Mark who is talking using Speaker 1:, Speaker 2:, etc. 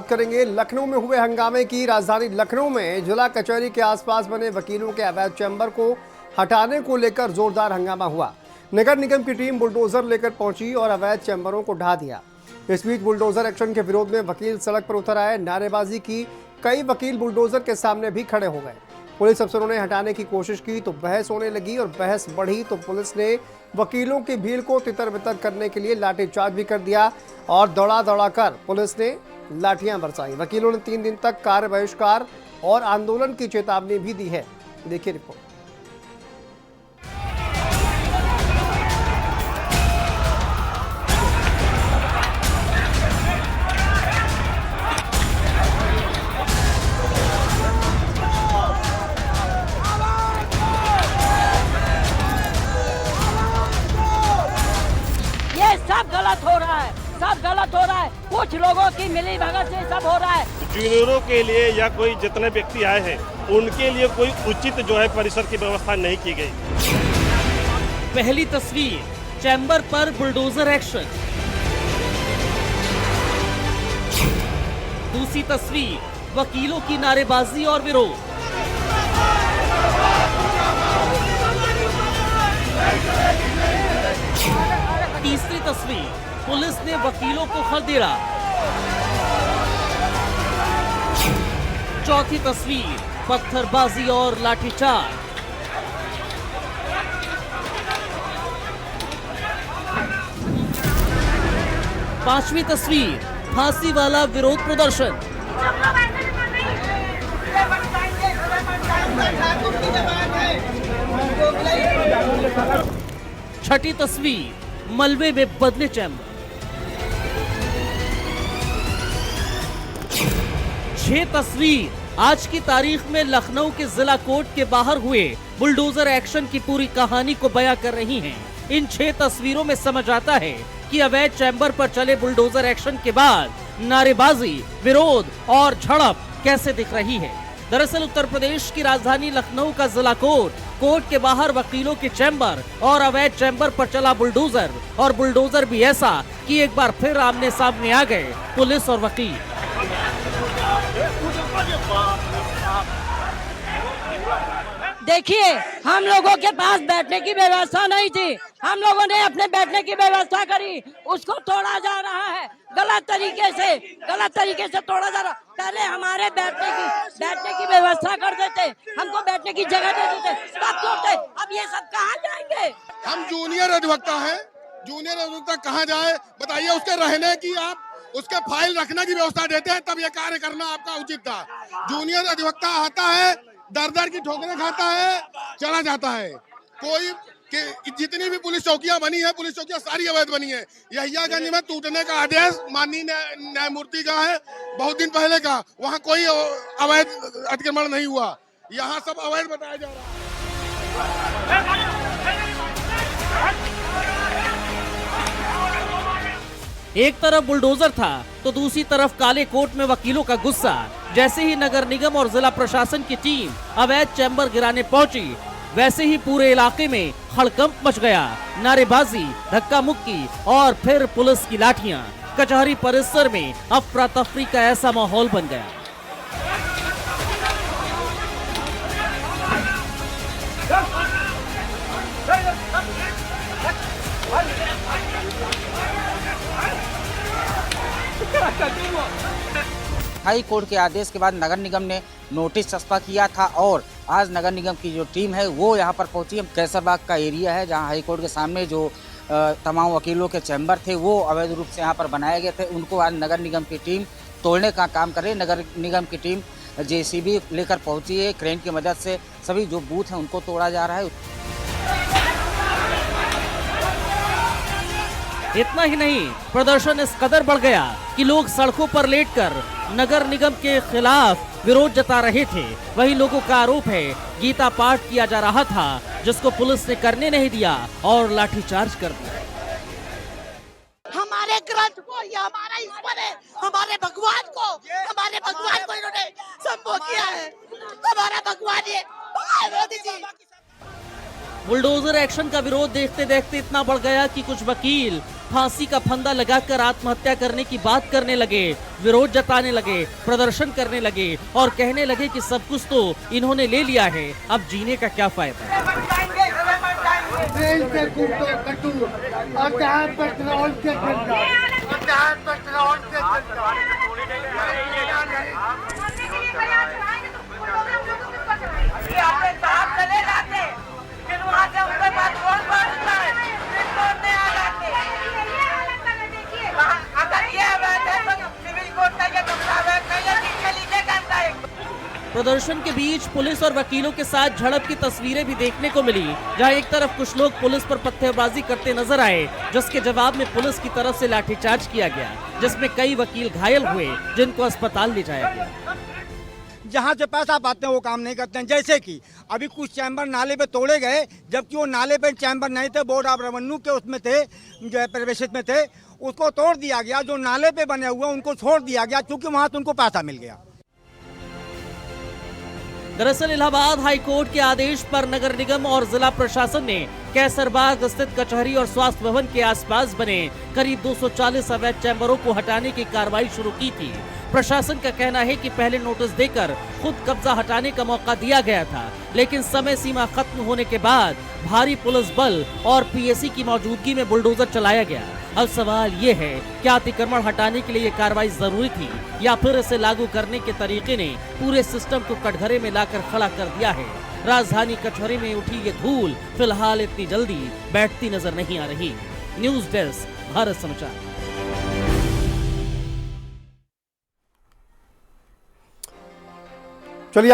Speaker 1: बात करेंगे लखनऊ में हुए हंगामे की। राजधानी लखनऊ में जिला कचहरी के आसपास बने वकीलों के अवैध चैम्बर को हटाने को लेकर जोरदार हंगामा हुआ। नगर निगम की टीम बुलडोजर लेकर पहुंची और अवैध चैम्बरों को ढा दिया। इस बीच बुलडोजर एक्शन के विरोध में वकील सड़क पर उतर आए। नारेबाजी की। कई वकील बुलडोजर के सामने भी खड़े हो गए। पुलिस अफसरों ने हटाने की कोशिश की तो बहस होने लगी और बहस बढ़ी तो पुलिस ने वकीलों की भीड़ को तितर-बितर करने के लिए लाठीचार्ज भी कर दिया और दौड़ा कर पुलिस ने लाठियां बरसाई। वकीलों ने 3 दिन तक कार्य बहिष्कार और आंदोलन की चेतावनी भी दी है। देखिए रिपोर्ट।
Speaker 2: सब गलत हो रहा है, सब गलत हो रहा है। कुछ लोगों की मिली भगत से सब हो रहा है।
Speaker 3: जूनियरों के लिए या कोई जितने व्यक्ति आए हैं उनके लिए कोई उचित जो है परिसर की व्यवस्था नहीं की गई।
Speaker 4: पहली तस्वीर, चैम्बर पर बुलडोजर एक्शन। दूसरी तस्वीर, वकीलों की नारेबाजी और विरोध। तीसरी तस्वीर, पुलिस ने वकीलों को खदेड़ा। चौथी तस्वीर, पत्थरबाजी और लाठीचार्ज। पांचवी तस्वीर, फांसी वाला विरोध प्रदर्शन। छठी तस्वीर, मलबे में बदले चैम्बर। 6 तस्वीर आज की तारीख में लखनऊ के जिला कोर्ट के बाहर हुए बुलडोजर एक्शन की पूरी कहानी को बयां कर रही हैं। इन 6 तस्वीरों में समझ आता है कि अवैध चैम्बर पर चले बुलडोजर एक्शन के बाद नारेबाजी, विरोध और झड़प कैसे दिख रही है। दरअसल उत्तर प्रदेश की राजधानी लखनऊ का जिला कोर्ट के बाहर वकीलों के चैम्बर और अवैध चैम्बर पर चला बुलडोजर, और बुलडोजर भी ऐसा कि एक बार फिर आमने सामने आ गए पुलिस और वकील।
Speaker 2: देखिए, हम लोगों के पास बैठने की व्यवस्था नहीं थी। हम लोगों ने अपने बैठने की व्यवस्था करी, उसको तोड़ा जा रहा है गलत तरीके से तोड़ा जा रहा। पहले हमारे बैठने की व्यवस्था कर देते, हमको बैठने की जगह दे देते, तब तोड़ते। अब ये सब कहाँ जाएंगे?
Speaker 5: हम जूनियर अधिवक्ता हैं, जूनियर अधिवक्ता कहाँ जाए बताइए। उसके रहने की आप उसके फाइल रखने की व्यवस्था देते हैं, तब ये कार्य करना आपका उचित था। जूनियर अधिवक्ता आता है, दर की ठोकरें खाता है, चला जाता है। कोई जितनी भी पुलिस चौकियां बनी है, पुलिस चौकियां सारी अवैध बनी है। यहियागंज में टूटने का आदेश माननीय न्यायमूर्ति का है, बहुत दिन पहले का। वहां कोई अवैध अतिक्रमण नहीं हुआ, यहाँ सब अवैध बताया जा रहा है।
Speaker 4: एक तरफ बुलडोजर था तो दूसरी तरफ काले कोट में वकीलों का गुस्सा। जैसे ही नगर निगम और जिला प्रशासन की टीम अवैध चैम्बर गिराने पहुंची, वैसे ही पूरे इलाके में हड़कंप मच गया। नारेबाजी, धक्का मुक्की और फिर पुलिस की लाठियां। कचहरी परिसर में अफरा तफरी का ऐसा माहौल बन गया।
Speaker 6: हाई कोर्ट के आदेश के बाद नगर निगम ने नोटिस चस्पा किया था और आज नगर निगम की जो टीम है वो यहाँ पर पहुंची। कैसरबाग का एरिया है जहाँ हाई कोर्ट के सामने जो तमाम वकीलों के चैम्बर थे वो अवैध रूप से यहाँ पर बनाए गए थे, उनको आज नगर निगम की टीम तोड़ने का काम कर रही है। नगर निगम की टीम JCB लेकर पहुंची है, क्रेन की मदद से सभी जो बूथ हैं उनको तोड़ा जा रहा है।
Speaker 4: इतना ही नहीं, प्रदर्शन इस कदर बढ़ गया कि लोग सड़कों पर लेटकर नगर निगम के खिलाफ विरोध जता रहे थे। वही लोगों का आरोप है गीता पाठ किया जा रहा था जिसको पुलिस ने करने नहीं दिया और लाठीचार्ज कर दिया।
Speaker 2: हमारे ग्रंथ को, ये हमारा ईश्वर है, हमारे भगवान को इन्होंने संबोधित किया है। हमारा भगवान ये मोदी जी।
Speaker 4: बुलडोजर एक्शन का विरोध देखते देखते इतना बढ़ गया कि कुछ वकील फांसी का फंदा लगाकर आत्महत्या करने की बात करने लगे, विरोध जताने लगे, प्रदर्शन करने लगे और कहने लगे कि सब कुछ तो इन्होंने ले लिया है, अब जीने का क्या फायदा। प्रदर्शन के बीच पुलिस और वकीलों के साथ झड़प की तस्वीरें भी देखने को मिली, जहां एक तरफ कुछ लोग पुलिस पर पत्थरबाजी करते नजर आए, जिसके जवाब में पुलिस की तरफ से लाठीचार्ज किया गया, जिसमें कई वकील घायल हुए, जिनको अस्पताल ले जाया गया।
Speaker 7: जहाँ से पैसा पाते हैं वो काम नहीं करते हैं। जैसे कि अभी कुछ चैम्बर नाले पे तोड़े गए, जबकि वो नाले पे चैम्बर नहीं थे, बोर्ड ऑफ रेवेन्यू के उसमें थे, जो है प्रवेशित में थे, उसको तोड़ दिया गया। जो नाले पे बने हुए उनको छोड़ दिया गया, क्योंकि वहाँ से उनको पैसा मिल गया।
Speaker 4: दरअसल इलाहाबाद हाई कोर्ट के आदेश पर नगर निगम और जिला प्रशासन ने कैसरबाग स्थित कचहरी और स्वास्थ्य भवन के आसपास बने करीब 240 अवैध चैम्बरों को हटाने की कार्रवाई शुरू की थी। प्रशासन का कहना है कि पहले नोटिस देकर खुद कब्जा हटाने का मौका दिया गया था, लेकिन समय सीमा खत्म होने के बाद भारी पुलिस बल और पीएसी की मौजूदगी में बुलडोजर चलाया गया। अब सवाल ये है, क्या अतिक्रमण हटाने के लिए ये कार्रवाई जरूरी थी या फिर इसे लागू करने के तरीके ने पूरे सिस्टम को कटघरे में लाकर खड़ा कर दिया है। राजधानी कचहरी में उठी ये धूल फिलहाल इतनी जल्दी बैठती नजर नहीं आ रही। न्यूज डेस्क, भारत समाचार।
Speaker 1: चलिए